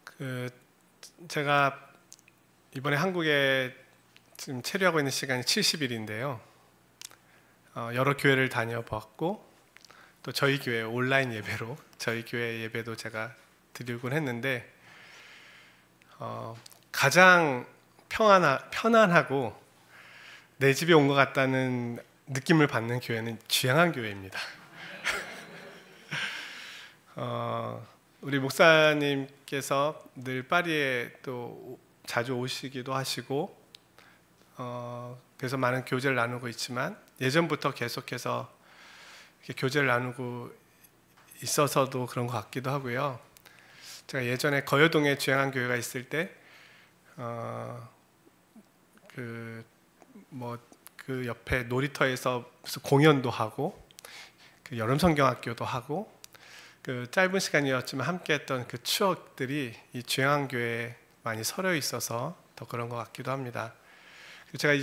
그 제가 이번에 한국에 지금 체류하고 있는 시간이 70일인데요. 여러 교회를 다녀봤고 또 저희 교회 온라인 예배로 저희 교회 예배도 제가 드리곤 했는데 가장 편안하고 내 집에 온 것 같다는 느낌을 받는 교회는 주양한 교회입니다. 우리 목사님께서 늘 파리에 또 자주 오시기도 하시고 그래서 많은 교제를 나누고 있지만 예전부터 계속해서 이렇게 교제를 나누고 있어서도 그런 것 같기도 하고요. 제가 예전에 거여동에 주양한 교회가 있을 때 그 옆에 놀이터에서 무슨 공연도 하고 그 여름 성경학교도 하고 그 짧은 시간이었지만 함께했던 그 추억들이 이 주양한 교회에 많이 서려 있어서 더 그런 것 같기도 합니다. 제가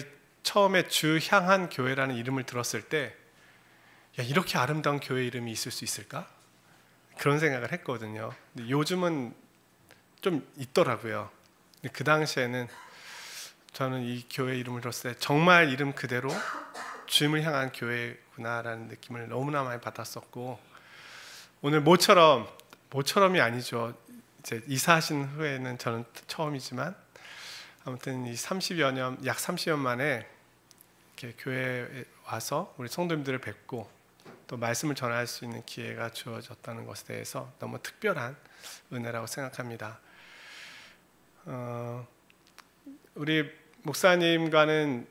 처음에 주향한 교회라는 이름을 들었을 때 야, 이렇게 아름다운 교회 이름이 있을 수 있을까? 그런 생각을 했거든요. 근데 요즘은 좀 있더라고요. 근데 그 당시에는 저는 이 교회 이름을 들었을 때 정말 이름 그대로 주님을 향한 교회구나라는 느낌을 너무나 많이 받았었고 오늘 모처럼이 아니죠. 이제 이사하신 후에는 저는 처음이지만 아무튼 이 30여 년 만에 이렇게 교회에 와서 우리 성도님들을 뵙고 또 말씀을 전할 수 있는 기회가 주어졌다는 것에 대해서 너무 특별한 은혜라고 생각합니다. 우리 목사님과는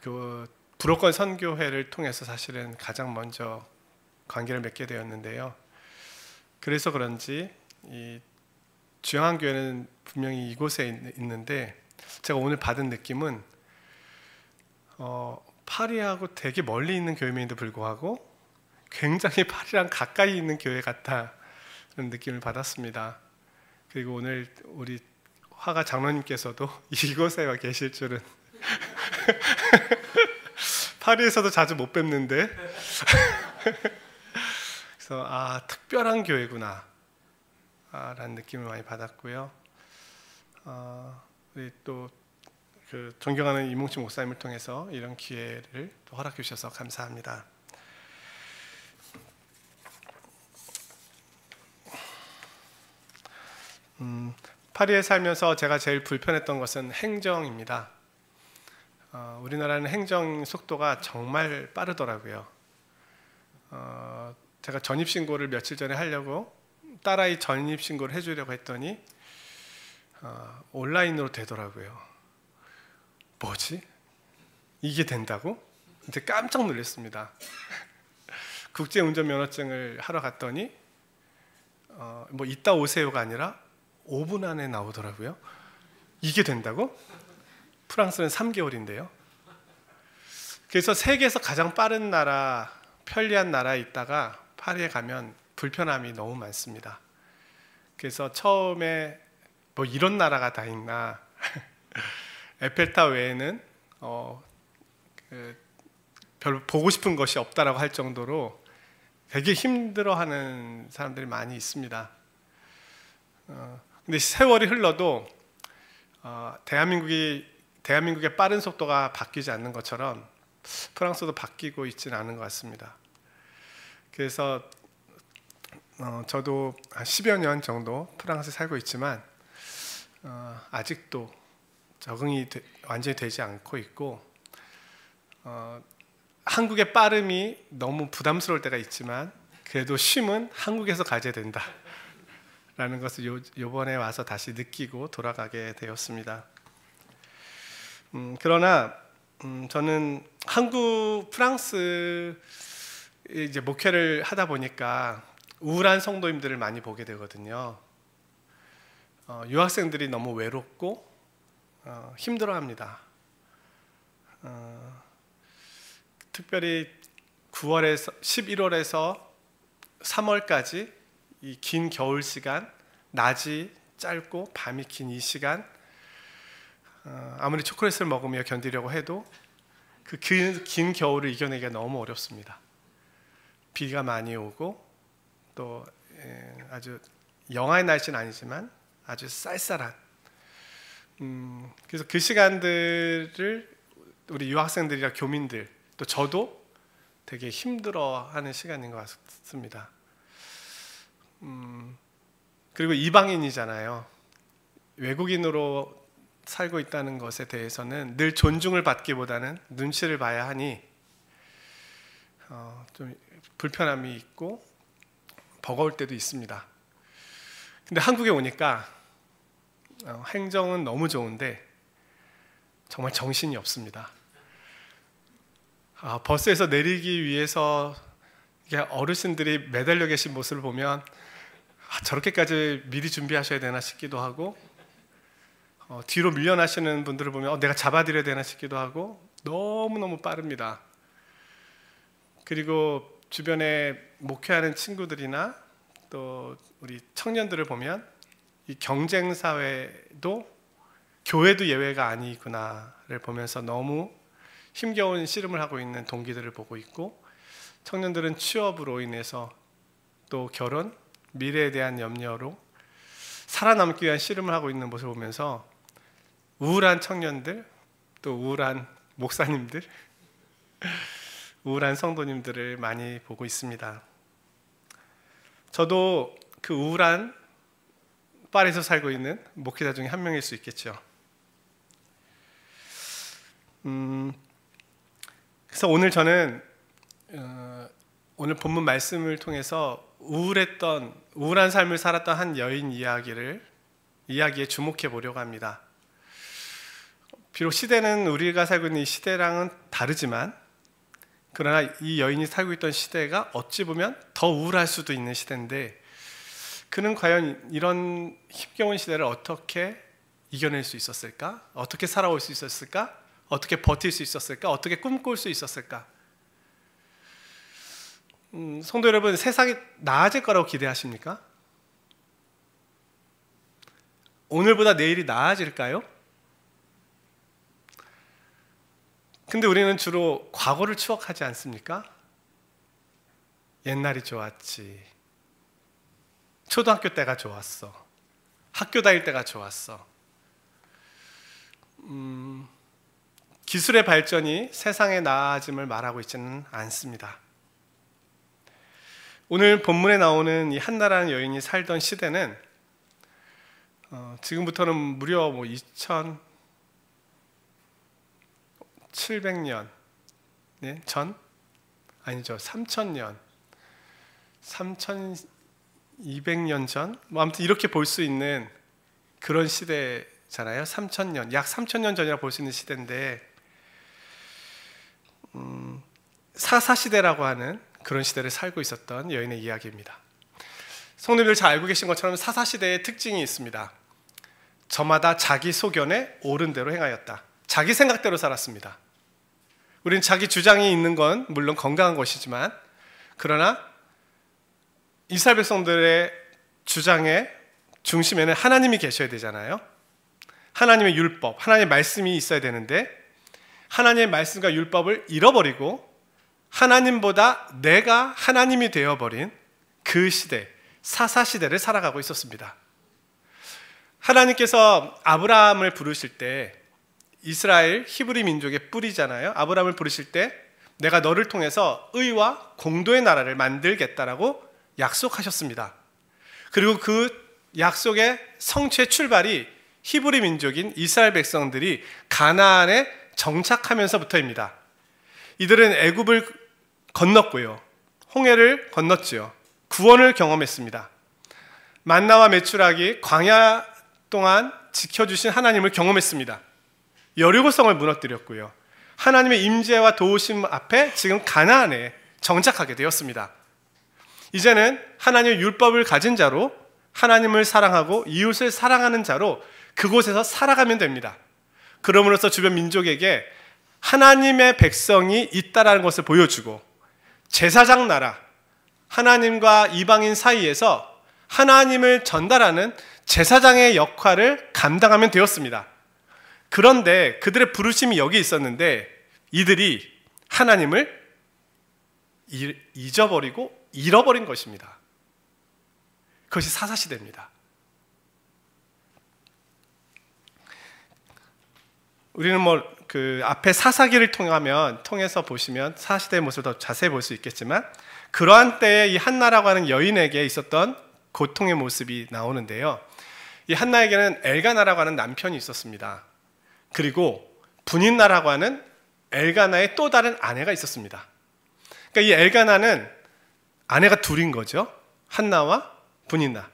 그 불호권 선교회를 통해서 사실은 가장 먼저 관계를 맺게 되었는데요. 그래서 그런지 이 주양한 교회는 분명히 이곳에 있는데 제가 오늘 받은 느낌은 파리하고 되게 멀리 있는 교회임에도 불구하고 굉장히 파리랑 가까이 있는 교회 같다는 느낌을 받았습니다. 그리고 오늘 우리 화가 장로님께서도 이곳에 와 계실 줄은 파리에서도 자주 못 뵙는데 그래서 특별한 교회구나 라는 느낌을 많이 받았고요. 우리 또 그 존경하는 이몽치 목사님을 통해서 이런 기회를 또 허락해 주셔서 감사합니다. 파리에 살면서 제가 제일 불편했던 것은 행정입니다. 우리나라는 행정 속도가 정말 빠르더라고요. 제가 전입신고를 며칠 전에 하려고 딸아이 전입신고를 해주려고 했더니 온라인으로 되더라고요. 뭐지? 이게 된다고? 이제 깜짝 놀랐습니다. 국제운전면허증을 하러 갔더니 뭐 이따 오세요가 아니라 5분 안에 나오더라고요. 이게 된다고? 프랑스는 3개월인데요. 그래서 세계에서 가장 빠른 나라, 편리한 나라에 있다가 파리에 가면 불편함이 너무 많습니다. 그래서 처음에 뭐 이런 나라가 다 있나 에펠탑 외에는 별로 보고 싶은 것이 없다라고 할 정도로 되게 힘들어하는 사람들이 많이 있습니다. 근데 세월이 흘러도 대한민국의 빠른 속도가 바뀌지 않는 것처럼 프랑스도 바뀌고 있지는 않은 것 같습니다. 그래서 저도 한 10여 년 정도 프랑스에 살고 있지만 아직도 적응이 완전히 되지 않고 있고 한국의 빠름이 너무 부담스러울 때가 있지만 그래도 쉼은 한국에서 가져야 된다 라는 것을 이번에 와서 다시 느끼고 돌아가게 되었습니다. 그러나 저는 프랑스 이제 목회를 하다 보니까 우울한 성도님들을 많이 보게 되거든요. 유학생들이 너무 외롭고 힘들어합니다. 특별히 11월에서 3월까지 이 긴 겨울 시간, 낮이 짧고 밤이 긴 이 시간, 아무리 초콜릿을 먹으며 견디려고 해도 그 긴 겨울을 이겨내기가 너무 어렵습니다. 비가 많이 오고 또 아주 영하의 날씨는 아니지만 아주 쌀쌀한 그래서 그 시간들을 우리 유학생들이나 교민들 또 저도 되게 힘들어하는 시간인 것 같습니다. 그리고 이방인이잖아요. 외국인으로 살고 있다는 것에 대해서는 늘 존중을 받기보다는 눈치를 봐야 하니 좀 불편함이 있고 버거울 때도 있습니다. 근데 한국에 오니까 행정은 너무 좋은데 정말 정신이 없습니다. 버스에서 내리기 위해서 어르신들이 매달려 계신 모습을 보면 저렇게까지 미리 준비하셔야 되나 싶기도 하고 뒤로 밀려나시는 분들을 보면 내가 잡아드려야 되나 싶기도 하고 너무너무 빠릅니다. 그리고 주변에 목회하는 친구들이나 또 우리 청년들을 보면 이 경쟁사회도 교회도 예외가 아니구나를 보면서 너무 힘겨운 씨름을 하고 있는 동기들을 보고 있고 청년들은 취업으로 인해서 또 결혼, 미래에 대한 염려로 살아남기 위한 씨름을 하고 있는 모습을 보면서 우울한 청년들, 또 우울한 목사님들, 우울한 성도님들을 많이 보고 있습니다. 저도 그 우울한 파리에서 살고 있는 목회자 중에 한 명일 수 있겠죠. 그래서 오늘 저는 오늘 본문 말씀을 통해서 우울한 삶을 살았던 한 여인 이야기에 주목해 보려고 합니다. 비록 시대는 우리가 살고 있는 이 시대랑은 다르지만 그러나 이 여인이 살고 있던 시대가 어찌 보면 더 우울할 수도 있는 시대인데 그는 과연 이런 힘겨운 시대를 어떻게 이겨낼 수 있었을까? 어떻게 살아올 수 있었을까? 어떻게 버틸 수 있었을까? 어떻게 꿈꿀 수 있었을까? 성도 여러분, 세상이 나아질 거라고 기대하십니까? 오늘보다 내일이 나아질까요? 근데 우리는 주로 과거를 추억하지 않습니까? 옛날이 좋았지. 초등학교 때가 좋았어. 학교 다닐 때가 좋았어. 기술의 발전이 세상의 나아짐을 말하고 있지는 않습니다. 오늘 본문에 나오는 이 한나라는 여인이 살던 시대는 지금부터는 무려 2700년 전? 아니죠. 3000년 3200년 전? 아무튼 이렇게 볼 수 있는 그런 시대잖아요. 3000년, 약 3000년 전이라 볼 수 있는 시대인데 사사시대라고 하는 그런 시대를 살고 있었던 여인의 이야기입니다. 성도님들 잘 알고 계신 것처럼 사사시대의 특징이 있습니다. 저마다 자기 소견에 옳은 대로 행하였다. 자기 생각대로 살았습니다. 우리는 자기 주장이 있는 건 물론 건강한 것이지만 그러나 이스라엘 백성들의 주장의 중심에는 하나님이 계셔야 되잖아요. 하나님의 율법, 하나님의 말씀이 있어야 되는데 하나님의 말씀과 율법을 잃어버리고 하나님보다 내가 하나님이 되어버린 그 시대, 사사시대를 살아가고 있었습니다. 하나님께서 아브라함을 부르실 때 이스라엘 히브리 민족의 뿌리잖아요. 아브라함을 부르실 때 내가 너를 통해서 의와 공도의 나라를 만들겠다라고 약속하셨습니다. 그리고 그 약속의 성취의 출발이 히브리 민족인 이스라엘 백성들이 가나안에 정착하면서부터입니다. 이들은 애굽을 건넜고요. 홍해를 건넜지요. 구원을 경험했습니다. 만나와 메추라기 광야 동안 지켜주신 하나님을 경험했습니다. 여리고성을 무너뜨렸고요. 하나님의 임재와 도우심 앞에 지금 가나안에 정착하게 되었습니다. 이제는 하나님의 율법을 가진 자로 하나님을 사랑하고 이웃을 사랑하는 자로 그곳에서 살아가면 됩니다. 그럼으로써 주변 민족에게 하나님의 백성이 있다라는 것을 보여주고 제사장 나라, 하나님과 이방인 사이에서 하나님을 전달하는 제사장의 역할을 감당하면 되었습니다. 그런데 그들의 부르심이 여기 있었는데 이들이 하나님을 잊어버리고 잃어버린 것입니다. 그것이 사사시대입니다. 우리는 그 앞에 사사기를 통해서 보시면 사사시대의 모습을 더 자세히 볼 수 있겠지만, 그러한 때에 이 한나라고 하는 여인에게 있었던 고통의 모습이 나오는데요. 이 한나에게는 엘가나라고 하는 남편이 있었습니다. 그리고 분인나라고 하는 엘가나의 또 다른 아내가 있었습니다. 그러니까 이 엘가나는 아내가 둘인 거죠. 한나와 분인나.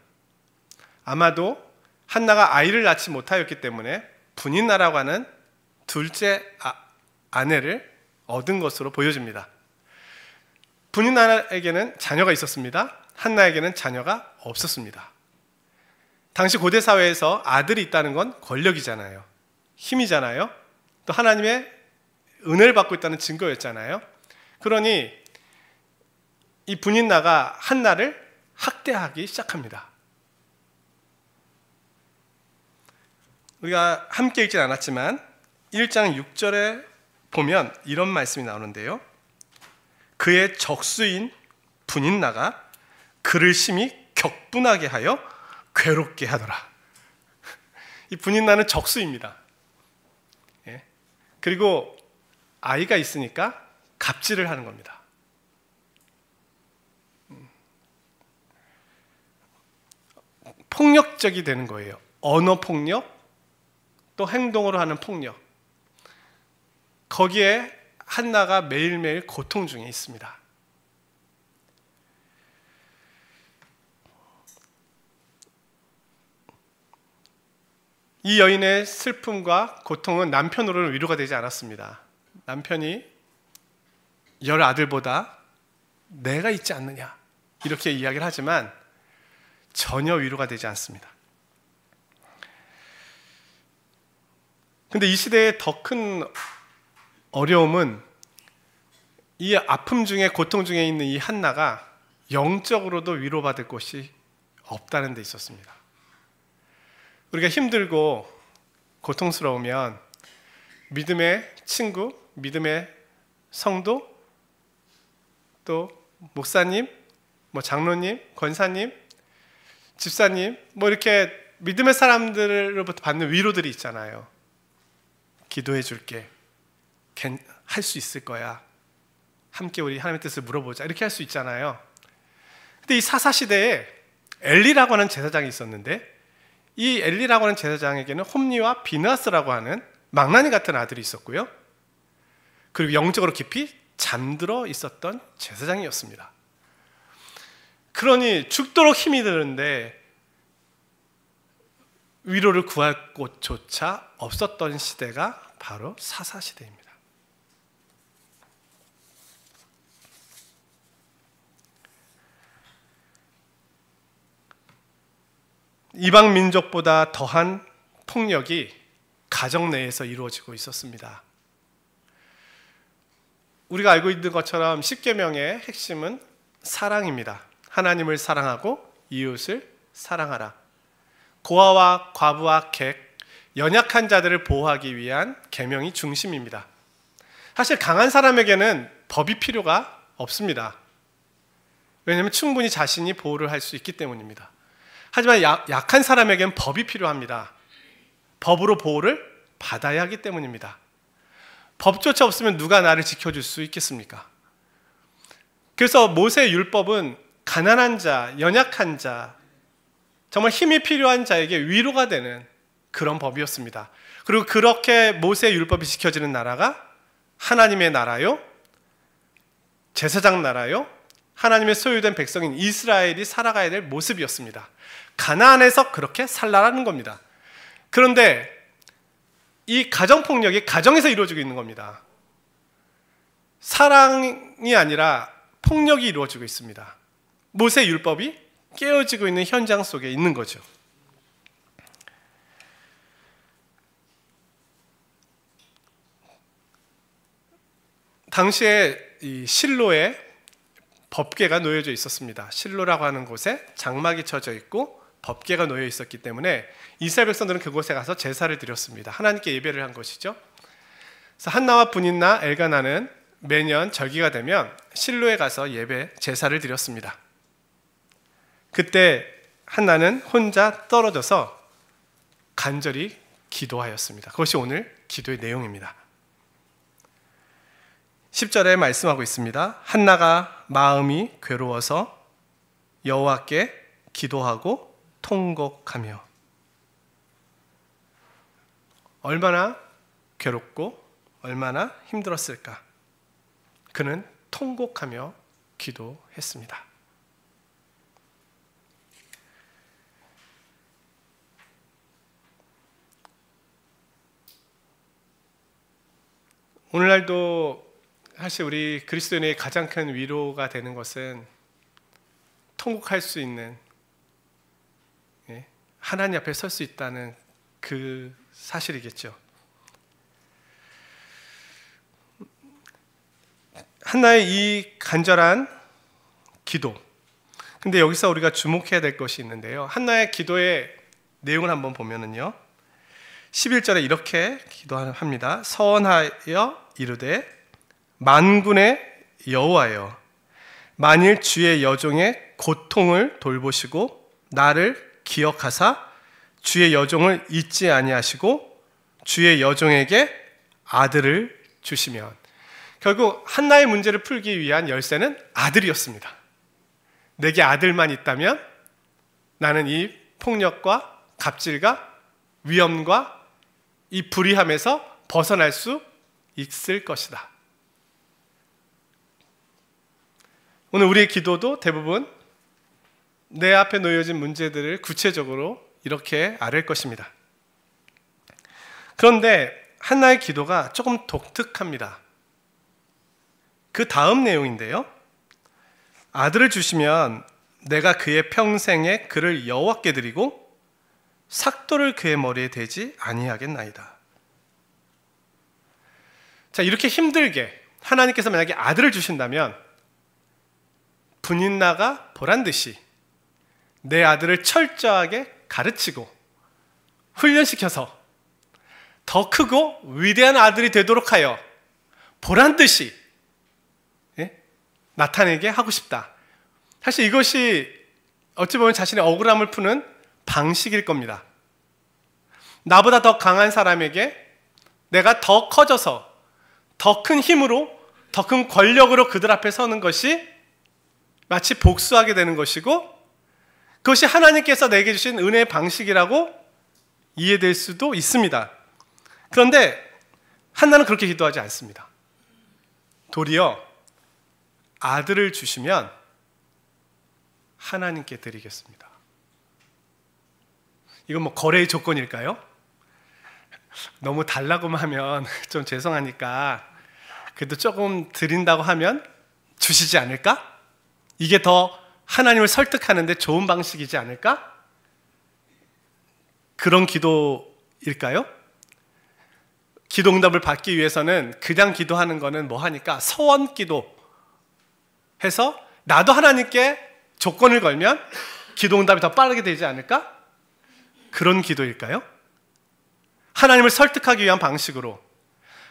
아마도 한나가 아이를 낳지 못하였기 때문에 분인나라고 하는 둘째 아내를 얻은 것으로 보여집니다. 분인나에게는 자녀가 있었습니다. 한나에게는 자녀가 없었습니다. 당시 고대 사회에서 아들이 있다는 건 권력이잖아요. 힘이잖아요. 또 하나님의 은혜를 받고 있다는 증거였잖아요. 그러니 이 분인나가 한나를 학대하기 시작합니다. 우리가 함께 읽진 않았지만 1장 6절에 보면 이런 말씀이 나오는데요. 그의 적수인 분인나가 그를 심히 격분하게 하여 괴롭게 하더라. 이 분인나는 적수입니다. 예. 그리고 아이가 있으니까 갑질을 하는 겁니다. 폭력적이 되는 거예요. 언어 폭력, 또 행동으로 하는 폭력. 거기에 한나가 매일매일 고통 중에 있습니다. 이 여인의 슬픔과 고통은 남편으로는 위로가 되지 않았습니다. 남편이 열 아들보다 내가 있지 않느냐 이렇게 이야기를 하지만 전혀 위로가 되지 않습니다. 근데 이 시대의 더 큰 어려움은 이 아픔 중에, 고통 중에 있는 이 한나가 영적으로도 위로받을 곳이 없다는 데 있었습니다. 우리가 힘들고 고통스러우면 믿음의 친구, 믿음의 성도, 또 목사님, 장로님, 권사님, 집사님, 이렇게 믿음의 사람들로부터 받는 위로들이 있잖아요. 기도해 줄게. 할 수 있을 거야. 함께 우리 하나님의 뜻을 물어보자. 이렇게 할 수 있잖아요. 근데 이 사사시대에 엘리라고 하는 제사장이 있었는데, 이 엘리라고 하는 제사장에게는 홈리와 비느하스라고 하는 망나니 같은 아들이 있었고요. 그리고 영적으로 깊이 잠들어 있었던 제사장이었습니다. 그러니 죽도록 힘이 드는데 위로를 구할 곳조차 없었던 시대가 바로 사사시대입니다. 이방 민족보다 더한 폭력이 가정 내에서 이루어지고 있었습니다. 우리가 알고 있는 것처럼 십계명의 핵심은 사랑입니다. 하나님을 사랑하고 이웃을 사랑하라. 고아와 과부와 객, 연약한 자들을 보호하기 위한 계명이 중심입니다. 사실 강한 사람에게는 법이 필요가 없습니다. 왜냐하면 충분히 자신이 보호를 할 수 있기 때문입니다. 하지만 약한 사람에게는 법이 필요합니다. 법으로 보호를 받아야 하기 때문입니다. 법조차 없으면 누가 나를 지켜줄 수 있겠습니까? 그래서 모세의 율법은 가난한 자, 연약한 자, 정말 힘이 필요한 자에게 위로가 되는 그런 법이었습니다. 그리고 그렇게 모세의 율법이 지켜지는 나라가 하나님의 나라요, 제사장 나라요, 하나님의 소유된 백성인 이스라엘이 살아가야 될 모습이었습니다. 가나안에서 그렇게 살라라는 겁니다. 그런데 이 가정폭력이 가정에서 이루어지고 있는 겁니다. 사랑이 아니라 폭력이 이루어지고 있습니다. 모세 율법이 깨어지고 있는 현장 속에 있는 거죠. 당시에 이 실로에 법궤가 놓여져 있었습니다. 실로라고 하는 곳에 장막이 쳐져 있고 법궤가 놓여 있었기 때문에 이스라엘 백성들은 그곳에 가서 제사를 드렸습니다. 하나님께 예배를 한 것이죠. 그래서 한나와 분인나 엘가나는 매년 절기가 되면 실로에 가서 제사를 드렸습니다. 그때 한나는 혼자 떨어져서 간절히 기도하였습니다. 그것이 오늘 기도의 내용입니다. 10절에 말씀하고 있습니다. 한나가 마음이 괴로워서 여호와께 기도하고 통곡하며. 얼마나 괴롭고 얼마나 힘들었을까? 그는 통곡하며 기도했습니다. 오늘날도 사실 우리 그리스도인의 가장 큰 위로가 되는 것은 통곡할 수 있는, 하나님 앞에 설 수 있다는 그 사실이겠죠. 한나의 이 간절한 기도. 근데 여기서 우리가 주목해야 될 것이 있는데요. 한나의 기도의 내용을 한번 보면은요. 11절에 이렇게 기도합니다. 서원하여 이르되 만군의 여호와여, 만일 주의 여종의 고통을 돌보시고 나를 기억하사 주의 여종을 잊지 아니하시고 주의 여종에게 아들을 주시면. 결국 한나의 문제를 풀기 위한 열쇠는 아들이었습니다. 내게 아들만 있다면 나는 이 폭력과 갑질과 위험과 이 불의함에서 벗어날 수 있을 것이다. 오늘 우리의 기도도 대부분 내 앞에 놓여진 문제들을 구체적으로 이렇게 아뢰을 것입니다. 그런데 한나의 기도가 조금 독특합니다. 그 다음 내용인데요. 아들을 주시면 내가 그의 평생에 그를 여호와께 드리고 삭도를 그의 머리에 대지 아니하겠나이다. 자, 이렇게 힘들게 하나님께서 만약에 아들을 주신다면 분인나가 보란 듯이 내 아들을 철저하게 가르치고 훈련시켜서 더 크고 위대한 아들이 되도록 하여 보란 듯이 나타내게 하고 싶다. 사실 이것이 어찌 보면 자신의 억울함을 푸는 방식일 겁니다. 나보다 더 강한 사람에게 내가 더 커져서 더 큰 힘으로, 더 큰 권력으로 그들 앞에 서는 것이 마치 복수하게 되는 것이고, 그것이 하나님께서 내게 주신 은혜의 방식이라고 이해될 수도 있습니다. 그런데 한나는 그렇게 기도하지 않습니다. 도리어 아들을 주시면 하나님께 드리겠습니다. 이건 뭐 거래의 조건일까요? 너무 달라고만 하면 좀 죄송하니까 그래도 조금 드린다고 하면 주시지 않을까? 이게 더 하나님을 설득하는데 좋은 방식이지 않을까? 그런 기도일까요? 기도 응답을 받기 위해서는 그냥 기도하는 거는 뭐 하니까 서원 기도 해서 나도 하나님께 조건을 걸면 기도 응답이 더 빠르게 되지 않을까? 그런 기도일까요? 하나님을 설득하기 위한 방식으로,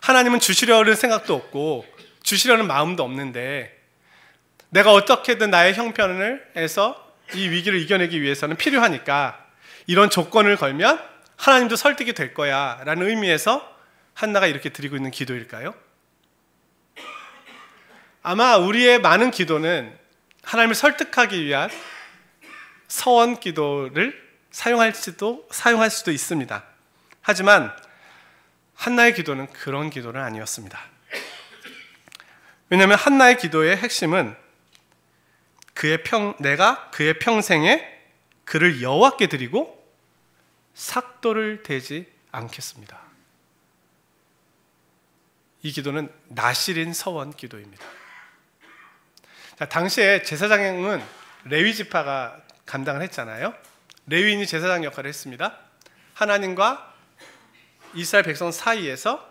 하나님은 주시려는 생각도 없고 주시려는 마음도 없는데 내가 어떻게든 나의 형편을 해서 이 위기를 이겨내기 위해서는 필요하니까 이런 조건을 걸면 하나님도 설득이 될 거야 라는 의미에서 한나가 이렇게 드리고 있는 기도일까요? 아마 우리의 많은 기도는 하나님을 설득하기 위한 서원 기도를 사용할 수도 있습니다. 하지만 한나의 기도는 그런 기도는 아니었습니다. 왜냐하면 한나의 기도의 핵심은 내가 그의 평생에 그를 여호와께 드리고 삭도를 대지 않겠습니다. 이 기도는 나실인 서원 기도입니다. 자, 당시에 제사장은 레위 지파가 감당을 했잖아요. 레위인이 제사장 역할을 했습니다. 하나님과 이스라엘 백성 사이에서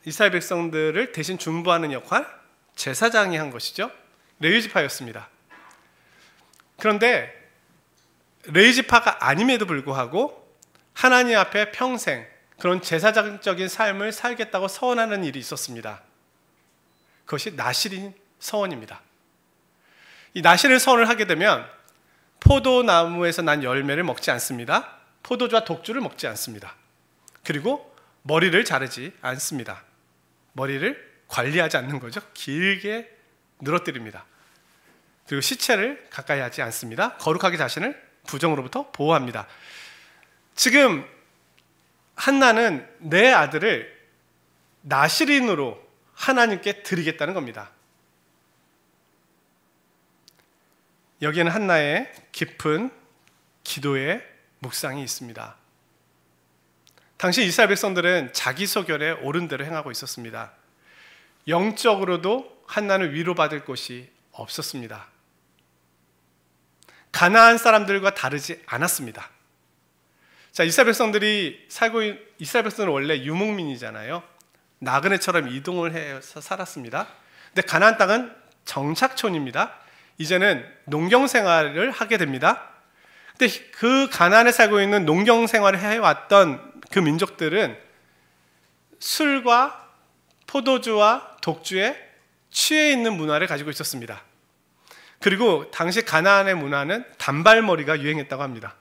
이스라엘 백성들을 대신 중보하는 역할, 제사장이 한 것이죠. 레위 지파였습니다. 그런데 레위 지파가 아님에도 불구하고 하나님 앞에 평생 그런 제사장적인 삶을 살겠다고 서원하는 일이 있었습니다. 그것이 나실인 서원입니다. 이 나실인 서원을 하게 되면 포도나무에서 난 열매를 먹지 않습니다. 포도주와 독주를 먹지 않습니다. 그리고 머리를 자르지 않습니다. 머리를 관리하지 않는 거죠. 길게 늘어뜨립니다. 그리고 시체를 가까이 하지 않습니다. 거룩하게 자신을 부정으로부터 보호합니다. 지금 한나는 내 아들을 나실인으로 하나님께 드리겠다는 겁니다. 여기에는 한나의 깊은 기도의 묵상이 있습니다. 당시 이스라엘 백성들은 자기 소견에 옳은 대로 행하고 있었습니다. 영적으로도 한나는 위로받을 곳이 없었습니다. 가나안 사람들과 다르지 않았습니다. 자, 이스라엘 백성들은 원래 유목민이잖아요. 나그네처럼 이동을 해서 살았습니다. 근데 가나안 땅은 정착촌입니다. 이제는 농경 생활을 하게 됩니다. 근데 그 가나안에 살고 있는 농경 생활을 해왔던 그 민족들은 술과 포도주와 독주에 취해 있는 문화를 가지고 있었습니다. 그리고 당시 가나안의 문화는 단발머리가 유행했다고 합니다.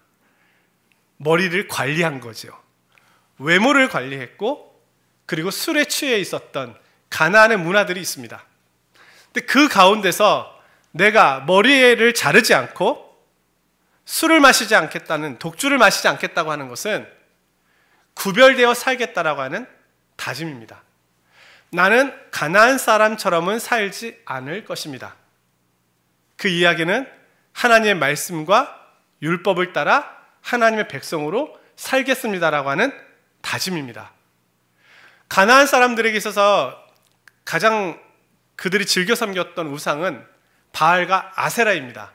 머리를 관리한 거죠. 외모를 관리했고, 그리고 술에 취해 있었던 가나안의 문화들이 있습니다. 근데 그 가운데서 내가 머리를 자르지 않고 술을 마시지 않겠다는, 독주를 마시지 않겠다고 하는 것은 구별되어 살겠다라고 하는 다짐입니다. 나는 가나안 사람처럼은 살지 않을 것입니다. 그 이야기는 하나님의 말씀과 율법을 따라 하나님의 백성으로 살겠습니다라고 하는 다짐입니다. 가나안 사람들에게 있어서 가장 그들이 즐겨 섬겼던 우상은 바알과 아세라입니다.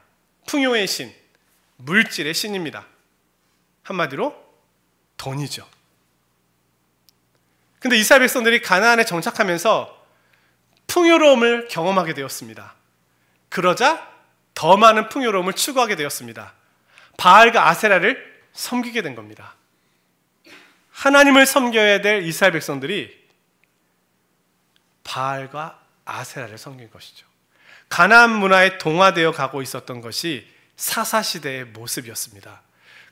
풍요의 신, 물질의 신입니다. 한마디로 돈이죠. 근데 이스라엘 백성들이 가나안에 정착하면서 풍요로움을 경험하게 되었습니다. 그러자 더 많은 풍요로움을 추구하게 되었습니다. 바알과 아세라를 섬기게 된 겁니다. 하나님을 섬겨야 될 이스라엘 백성들이 바알과 아세라를 섬긴 것이죠. 가나안 문화에 동화되어 가고 있었던 것이 사사시대의 모습이었습니다.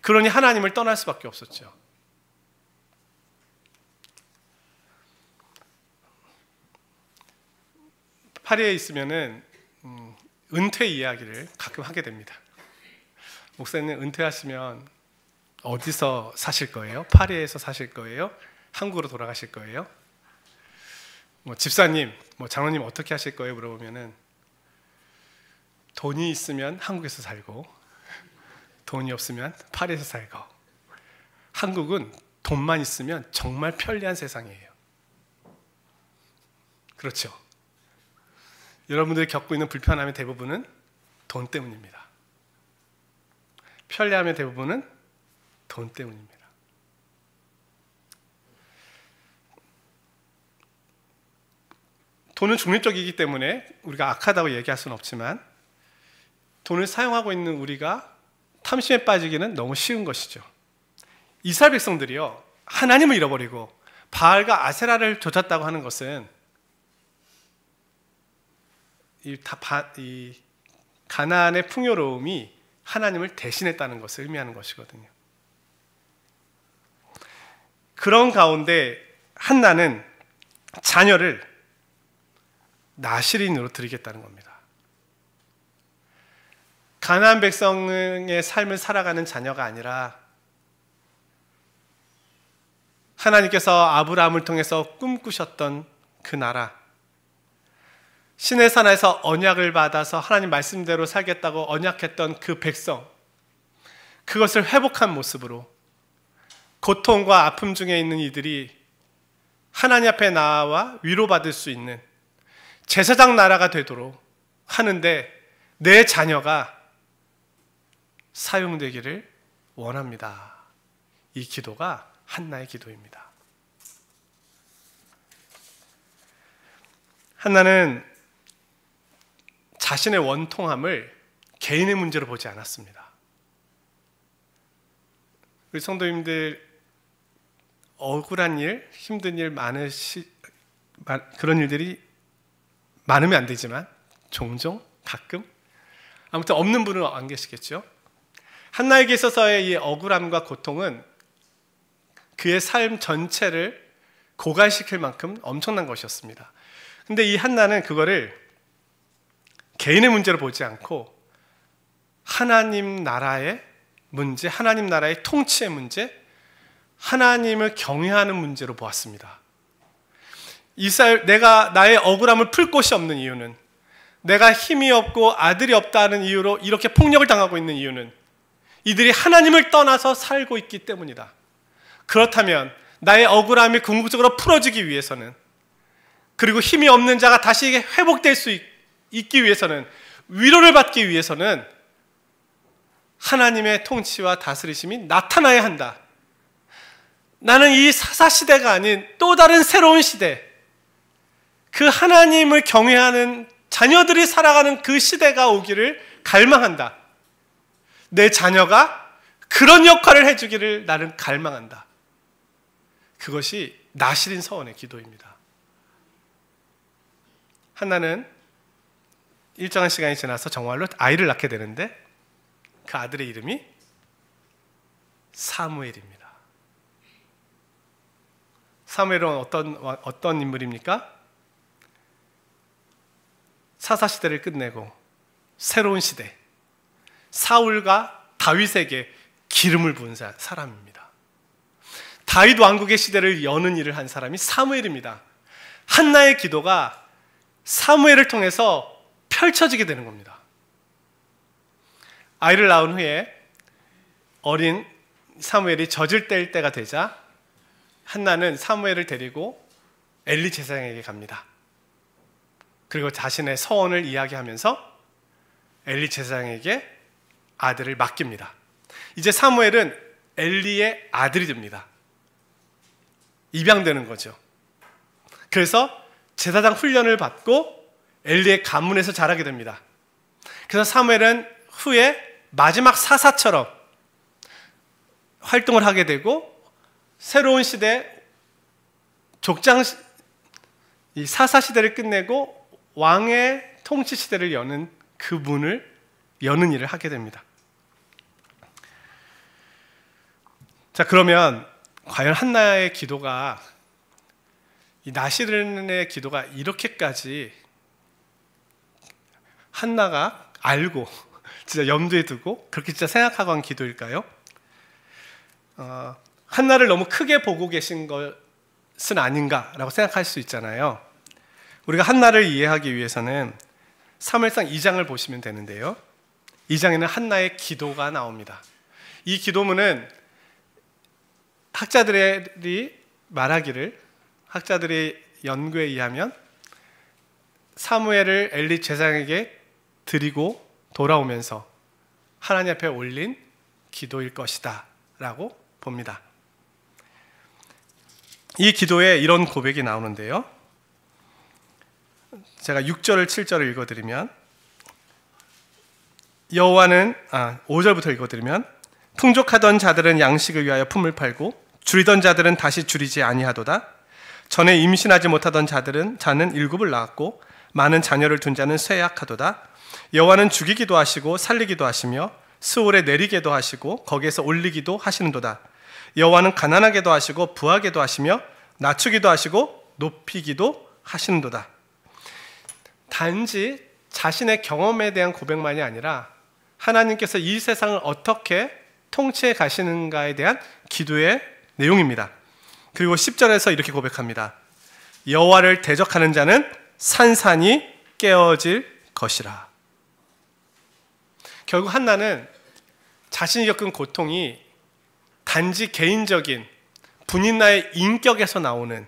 그러니 하나님을 떠날 수밖에 없었죠. 파리에 있으면은 은퇴 이야기를 가끔 하게 됩니다. 목사님 은퇴하시면 어디서 사실 거예요? 파리에서 사실 거예요? 한국으로 돌아가실 거예요? 집사님, 장로님 어떻게 하실 거예요? 물어보면은 돈이 있으면 한국에서 살고, 돈이 없으면 파리에서 살고, 한국은 돈만 있으면 정말 편리한 세상이에요. 그렇죠? 여러분들이 겪고 있는 불편함의 대부분은 돈 때문입니다. 편리함의 대부분은 돈 때문입니다. 돈은 중립적이기 때문에 우리가 악하다고 얘기할 수는 없지만, 돈을 사용하고 있는 우리가 탐심에 빠지기는 너무 쉬운 것이죠. 이스라엘 백성들이요, 하나님을 잃어버리고 바알과 아세라를 좇았다고 하는 것은 이 가나안의 풍요로움이 하나님을 대신했다는 것을 의미하는 것이거든요. 그런 가운데 한나는 자녀를 나실인으로 드리겠다는 겁니다. 가나안 백성의 삶을 살아가는 자녀가 아니라 하나님께서 아브라함을 통해서 꿈꾸셨던 그 나라, 신의 산에서 언약을 받아서 하나님 말씀대로 살겠다고 언약했던 그 백성, 그것을 회복한 모습으로 고통과 아픔 중에 있는 이들이 하나님 앞에 나와 위로받을 수 있는 제사장 나라가 되도록 하는데 내 자녀가 사용되기를 원합니다. 이 기도가 한나의 기도입니다. 한나는 자신의 원통함을 개인의 문제로 보지 않았습니다. 우리 성도님들 억울한 일, 힘든 일 그런 일들이 많으면 안 되지만 종종 가끔, 아무튼 없는 분은 안 계시겠죠. 한나에게 있어서의 이 억울함과 고통은 그의 삶 전체를 고갈시킬 만큼 엄청난 것이었습니다. 근데 이 한나는 그거를 개인의 문제로 보지 않고 하나님 나라의 문제, 하나님 나라의 통치의 문제, 하나님을 경외하는 문제로 보았습니다. 내가 나의 억울함을 풀 곳이 없는 이유는, 내가 힘이 없고 아들이 없다는 이유로 이렇게 폭력을 당하고 있는 이유는 이들이 하나님을 떠나서 살고 있기 때문이다. 그렇다면 나의 억울함이 궁극적으로 풀어지기 위해서는, 그리고 힘이 없는 자가 다시 회복될 수 있기 위해서는, 위로를 받기 위해서는 하나님의 통치와 다스리심이 나타나야 한다. 나는 이 사사시대가 아닌 또 다른 새로운 시대, 그 하나님을 경외하는 자녀들이 살아가는 그 시대가 오기를 갈망한다. 내 자녀가 그런 역할을 해주기를 나는 갈망한다. 그것이 나시린 서원의 기도입니다. 한나는 일정한 시간이 지나서 정말로 아이를 낳게 되는데 그 아들의 이름이 사무엘입니다. 사무엘은 어떤 인물입니까? 사사시대를 끝내고 새로운 시대, 사울과 다윗에게 기름을 부은 사람입니다. 다윗 왕국의 시대를 여는 일을 한 사람이 사무엘입니다. 한나의 기도가 사무엘을 통해서 펼쳐지게 되는 겁니다. 아이를 낳은 후에 어린 사무엘이 젖을 뗄 때가 되자 한나는 사무엘을 데리고 엘리 제사장에게 갑니다. 그리고 자신의 서원을 이야기하면서 엘리 제사장에게 아들을 맡깁니다. 이제 사무엘은 엘리의 아들이 됩니다. 입양되는 거죠. 그래서 제사장 훈련을 받고 엘리의 가문에서 자라게 됩니다. 그래서 사무엘은 후에 마지막 사사처럼 활동을 하게 되고 새로운 시대, 이 사사 시대를 끝내고 왕의 통치 시대를 여는 그 문을 여는 일을 하게 됩니다. 자, 그러면 과연 한나의 기도가, 이 나시른의 기도가 이렇게까지 한나가 알고 진짜 염두에 두고 그렇게 진짜 생각하고 한 기도일까요? 한나를 너무 크게 보고 계신 것은 아닌가라고 생각할 수 있잖아요. 우리가 한나를 이해하기 위해서는 사무엘상 2장을 보시면 되는데요, 2장에는 한나의 기도가 나옵니다. 이 기도문은 학자들이 말하기를, 학자들의 연구에 의하면 사무엘을 엘리 제사장에게 드리고 돌아오면서 하나님 앞에 올린 기도일 것이다 라고 봅니다. 이 기도에 이런 고백이 나오는데요, 제가 6절 7절을 읽어드리면, 여호와는 5절부터 읽어드리면, 풍족하던 자들은 양식을 위하여 품을 팔고 줄이던 자들은 다시 줄이지 아니하도다. 전에 임신하지 못하던 자는 7을 낳았고 많은 자녀를 둔 자는 쇠약하도다. 여호와는 죽이기도 하시고 살리기도 하시며 스올에 내리게도 하시고 거기에서 올리기도 하시는도다. 여호와는 가난하게도 하시고 부하게도 하시며 낮추기도 하시고 높이기도 하시는도다. 단지 자신의 경험에 대한 고백만이 아니라 하나님께서 이 세상을 어떻게 통치해 가시는가에 대한 기도의 내용입니다. 그리고 10절에서 이렇게 고백합니다. 여호와를 대적하는 자는 산산이 깨어질 것이라. 결국 한나는 자신이 겪은 고통이 단지 개인적인 분인나의 인격에서 나오는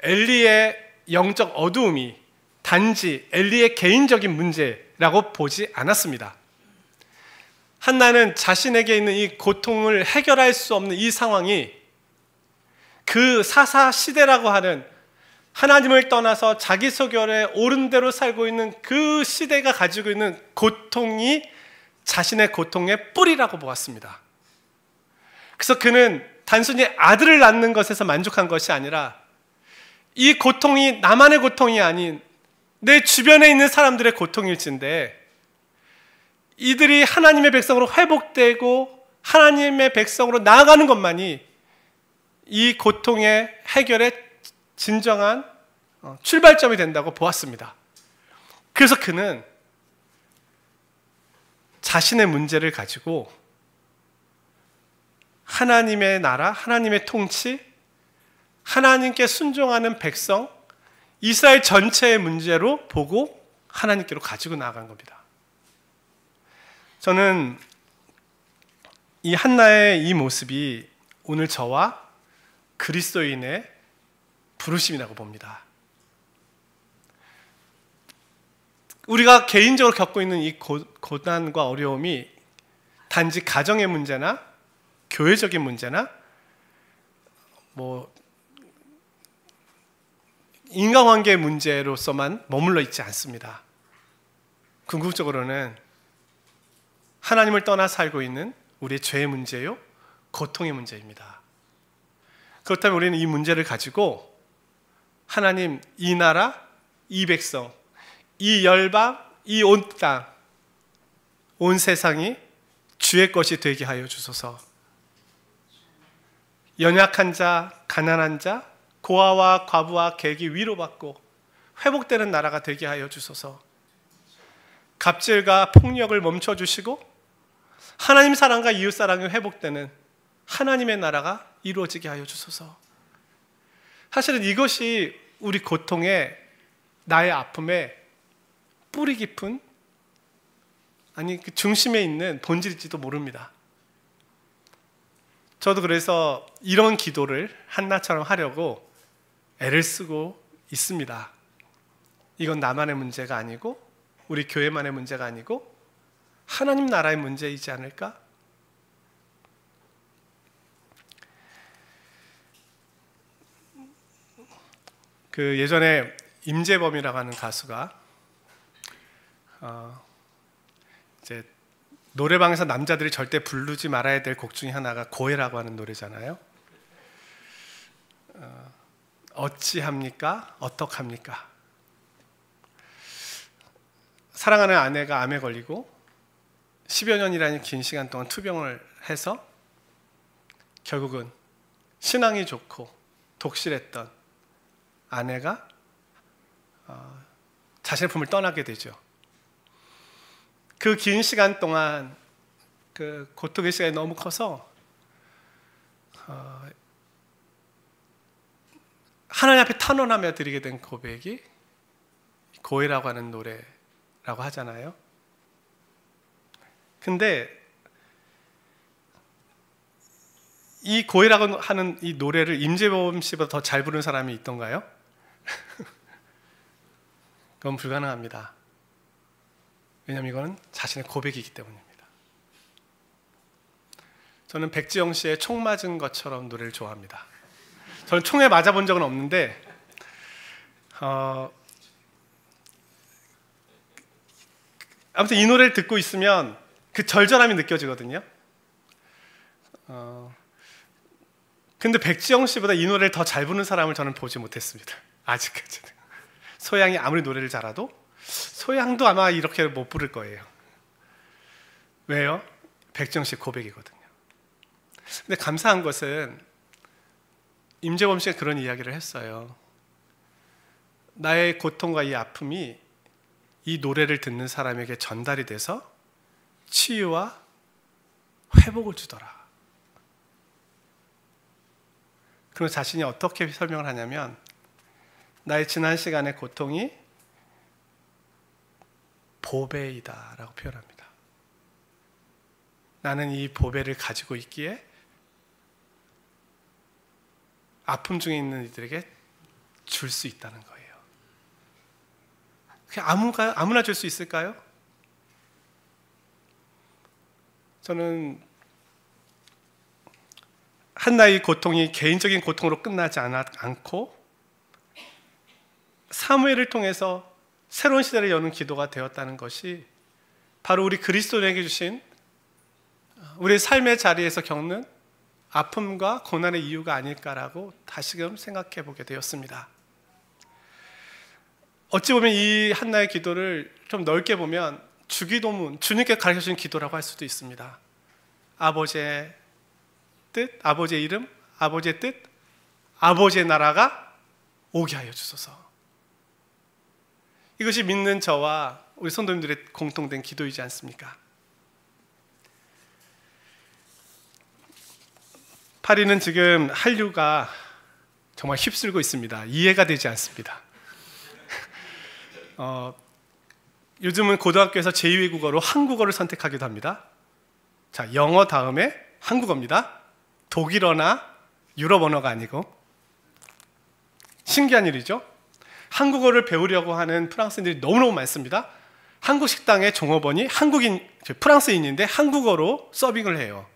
엘리의 영적 어두움이 단지 엘리의 개인적인 문제라고 보지 않았습니다. 한나는 자신에게 있는 이 고통을 해결할 수 없는 이 상황이 그 사사 시대라고 하는 하나님을 떠나서 자기 소견에 옳은 대로 살고 있는 그 시대가 가지고 있는 고통이 자신의 고통의 뿌리라고 보았습니다. 그래서 그는 단순히 아들을 낳는 것에서 만족한 것이 아니라 이 고통이 나만의 고통이 아닌 내 주변에 있는 사람들의 고통일진데 이들이 하나님의 백성으로 회복되고 하나님의 백성으로 나아가는 것만이 이 고통의 해결의 진정한 출발점이 된다고 보았습니다. 그래서 그는 자신의 문제를 가지고 하나님의 나라, 하나님의 통치, 하나님께 순종하는 백성, 이스라엘 전체의 문제로 보고 하나님께로 가지고 나아간 겁니다. 저는 이 한나의 이 모습이 오늘 저와 그리스도인의 부르심이라고 봅니다. 우리가 개인적으로 겪고 있는 이 고난과 어려움이 단지 가정의 문제나 교회적인 문제나 인간관계의 문제로서만 머물러 있지 않습니다. 궁극적으로는 하나님을 떠나 살고 있는 우리의 죄의 문제요, 고통의 문제입니다. 그렇다면 우리는 이 문제를 가지고 하나님, 이 나라, 이 백성, 이 열방, 이 온 땅, 온 세상이 주의 것이 되게 하여 주소서. 연약한 자, 가난한 자, 고아와 과부와 객이 위로받고 회복되는 나라가 되게 하여 주소서. 갑질과 폭력을 멈춰주시고 하나님 사랑과 이웃 사랑이 회복되는 하나님의 나라가 이루어지게 하여 주소서. 사실은 이것이 우리 고통의, 나의 아픔의 뿌리 깊은, 아니 그 중심에 있는 본질일지도 모릅니다. 저도 그래서 이런 기도를 한나처럼 하려고 애를 쓰고 있습니다. 이건 나만의 문제가 아니고 우리 교회만의 문제가 아니고 하나님 나라의 문제이지 않을까? 그 예전에 임재범이라고 하는 가수가 이제 노래방에서 남자들이 절대 부르지 말아야 될 곡 중에 하나가 고해라고 하는 노래잖아요. 어찌합니까? 어떡합니까? 사랑하는 아내가 암에 걸리고 10여 년이라는 긴 시간 동안 투병을 해서 결국은 신앙이 좋고 독실했던 아내가 자신의 품을 떠나게 되죠. 그 긴 시간 동안 그 고통의 시간이 너무 커서 하나님 앞에 탄원하며 드리게 된 고백이 고해라고 하는 노래라고 하잖아요. 근데 이 고해라고 하는 이 노래를 임재범 씨보다 더 잘 부르는 사람이 있던가요? 그건 불가능합니다. 왜냐하면 이거는 자신의 고백이기 때문입니다. 저는 백지영 씨의 총 맞은 것처럼 노래를 좋아합니다. 저는 총에 맞아본 적은 없는데 아무튼 이 노래를 듣고 있으면 그 절절함이 느껴지거든요. 근데 백지영 씨보다 이 노래를 더 잘 부르는 사람을 저는 보지 못했습니다. 아직까지는. 소양이 아무리 노래를 잘해도 소양도 아마 이렇게 못 부를 거예요. 왜요? 백지영 씨 고백이거든요. 근데 감사한 것은 임재범 씨가 그런 이야기를 했어요. 나의 고통과 이 아픔이 이 노래를 듣는 사람에게 전달이 돼서 치유와 회복을 주더라. 그리고 자신이 어떻게 설명을 하냐면 나의 지난 시간의 고통이 보배이다 라고 표현합니다. 나는 이 보배를 가지고 있기에 아픔 중에 있는 이들에게 줄 수 있다는 거예요. 그게 아무나 줄 수 있을까요? 저는 한나의 고통이 개인적인 고통으로 끝나지 않고 사무엘을 통해서 새로운 시대를 여는 기도가 되었다는 것이 바로 우리 그리스도인에게 주신 우리의 삶의 자리에서 겪는 아픔과 고난의 이유가 아닐까라고 다시금 생각해 보게 되었습니다. 어찌 보면 이 한나의 기도를 좀 넓게 보면 주기도문, 주님께 가르쳐주신 기도라고 할 수도 있습니다. 아버지의 뜻, 아버지의 이름, 아버지의 뜻, 아버지의 나라가 오게 하여 주소서. 이것이 믿는 저와 우리 성도님들의 공통된 기도이지 않습니까? 파리는 지금 한류가 정말 휩쓸고 있습니다. 이해가 되지 않습니다. 요즘은 고등학교에서 제2외 국어로 한국어를 선택하기도 합니다. 자, 영어 다음에 한국어입니다. 독일어나 유럽 언어가 아니고. 신기한 일이죠. 한국어를 배우려고 하는 프랑스인들이 너무너무 많습니다. 한국 식당의 종업원이 프랑스인인데 한국어로 서빙을 해요.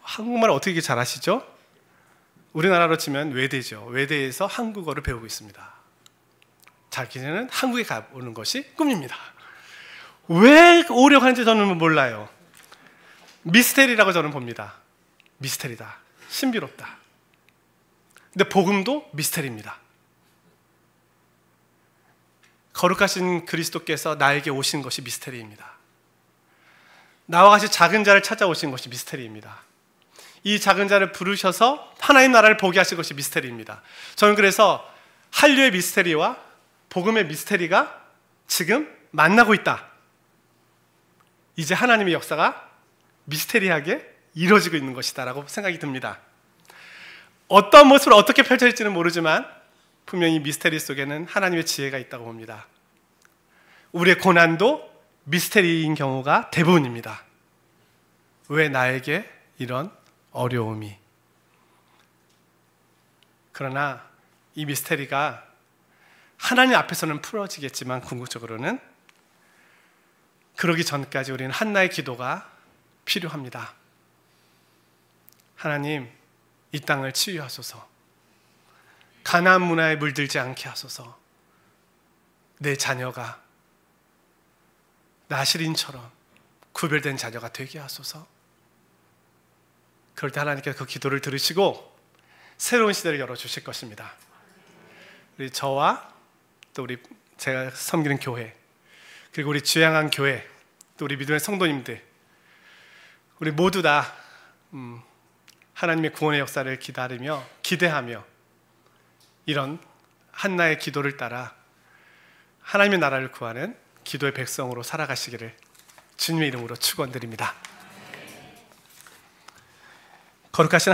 한국말 어떻게 이렇게 잘하시죠? 우리나라로 치면 외대죠. 외대에서 한국어를 배우고 있습니다. 자기는 한국에 가보는 것이 꿈입니다. 왜 오려고 하는지 저는 몰라요. 미스테리라고 저는 봅니다. 미스테리다. 신비롭다. 근데 복음도 미스테리입니다. 거룩하신 그리스도께서 나에게 오신 것이 미스테리입니다. 나와 같이 작은 자를 찾아오신 것이 미스테리입니다. 이 작은 자를 부르셔서 하나님 나라를 보게 하신 것이 미스테리입니다. 저는 그래서 한류의 미스테리와 복음의 미스테리가 지금 만나고 있다. 이제 하나님의 역사가 미스테리하게 이루어지고 있는 것이다 라고 생각이 듭니다. 어떤 모습으로 어떻게 펼쳐질지는 모르지만 분명히 미스테리 속에는 하나님의 지혜가 있다고 봅니다. 우리의 고난도 미스테리인 경우가 대부분입니다. 왜 나에게 이런 어려움이? 그러나 이 미스테리가 하나님 앞에서는 풀어지겠지만 궁극적으로는 그러기 전까지 우리는 한나의 기도가 필요합니다. 하나님, 이 땅을 치유하소서. 가나안 문화에 물들지 않게 하소서. 내 자녀가 나실인처럼 구별된 자녀가 되게 하소서. 그럴 때 하나님께서 그 기도를 들으시고 새로운 시대를 열어주실 것입니다. 우리 저와 또 제가 섬기는 교회, 그리고 우리 주양한 교회, 또 우리 믿음의 성도님들, 우리 모두 다 하나님의 구원의 역사를 기대하며 이런 한나의 기도를 따라 하나님의 나라를 구하는 기도의 백성으로 살아가시기를 주님의 이름으로 축원드립니다. 거룩하신